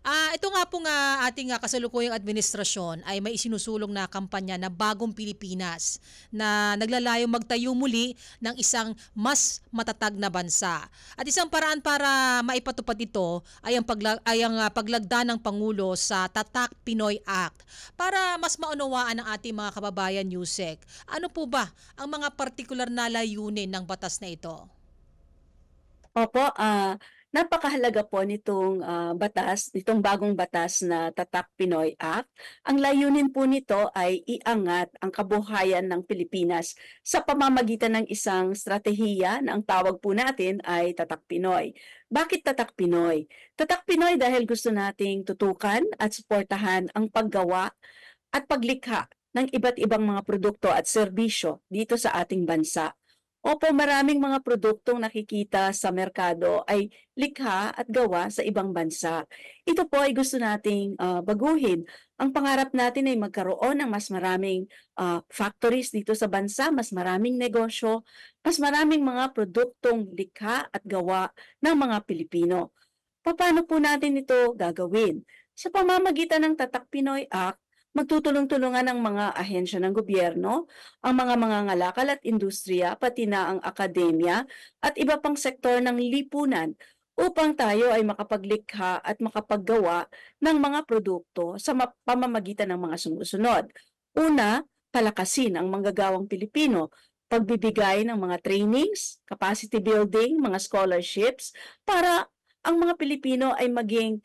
Ito nga po nga ating kasalukuyang administrasyon ay may isinusulong na kampanya na Bagong Pilipinas na naglalayong magtayo muli ng isang mas matatag na bansa. At isang paraan para maipatupad ito ay ang paglagda ng Pangulo sa Tatak Pinoy Act para mas maunawaan ng ating mga kababayan, Yusek. Ano po ba ang mga partikular na layunin ng batas na ito? Opo, napakahalaga po nitong, nitong bagong batas na Tatak Pinoy Act. Ang layunin po nito ay iangat ang kabuhayan ng Pilipinas sa pamamagitan ng isang estratehiya na ang tawag po natin ay Tatak Pinoy. Bakit Tatak Pinoy? Tatak Pinoy dahil gusto nating tutukan at suportahan ang paggawa at paglikha ng iba't ibang mga produkto at serbisyo dito sa ating bansa. Opo, maraming mga produktong nakikita sa merkado ay likha at gawa sa ibang bansa. Ito po ay gusto nating baguhin. Ang pangarap natin ay magkaroon ng mas maraming factories dito sa bansa, mas maraming negosyo, mas maraming mga produktong likha at gawa ng mga Pilipino. Paano po natin ito gagawin? Sa pamamagitan ng Tatak Pinoy Act, magtutulong-tulungan ang mga ahensya ng gobyerno, ang mga mangangalakal at industriya, pati na ang akademya at iba pang sektor ng lipunan upang tayo ay makapaglikha at makapaggawa ng mga produkto sa pamamagitan ng mga sumusunod. Una, palakasin ang manggagawang Pilipino, pagbibigay ng mga trainings, capacity building, mga scholarships para ang mga Pilipino ay maging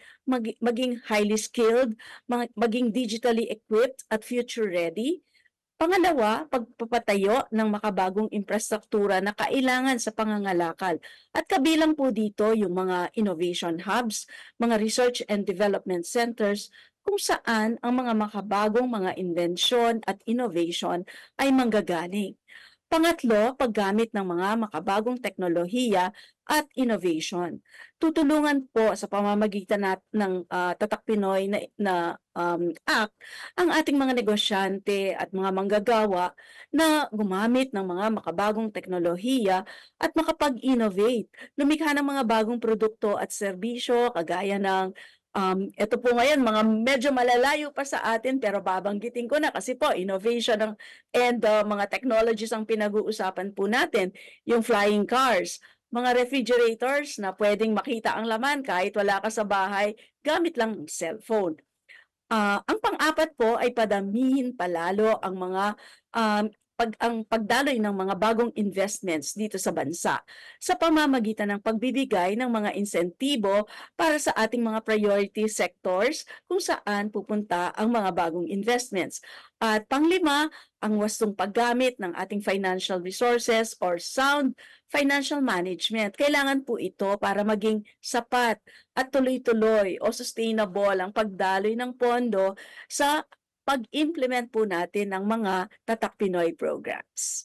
highly skilled, maging digitally equipped at future ready. Pangalawa, pagpapatayo ng makabagong infrastruktura na kailangan sa pangangalakal. At kabilang po dito yung mga innovation hubs, mga research and development centers, kung saan ang mga makabagong mga invention at innovation ay manggagaling. Pangatlo, paggamit ng mga makabagong teknolohiya at innovation. Tutulungan po sa pamamagitan ng Tatak Pinoy Act ang ating mga negosyante at mga manggagawa na gumamit ng mga makabagong teknolohiya at makapag-innovate, lumikha ng mga bagong produkto at serbisyo kagaya ng ito po ngayon mga medyo malalayo pa sa atin pero babanggitin ko na kasi po innovation and mga technologies ang pinag-uusapan po natin, yung flying cars, mga refrigerators na pwedeng makita ang laman kahit wala ka sa bahay gamit lang ang cellphone. Ang pang-apat po ay padamihin palalo ang ang pagdaloy ng mga bagong investments dito sa bansa sa pamamagitan ng pagbibigay ng mga insentibo para sa ating mga priority sectors kung saan pupunta ang mga bagong investments. At panglima, ang wastong paggamit ng ating financial resources or sound financial management. Kailangan po ito para maging sapat at tuloy-tuloy o sustainable ang pagdaloy ng pondo sa pag-implement po natin ng mga Tatak Pinoy programs.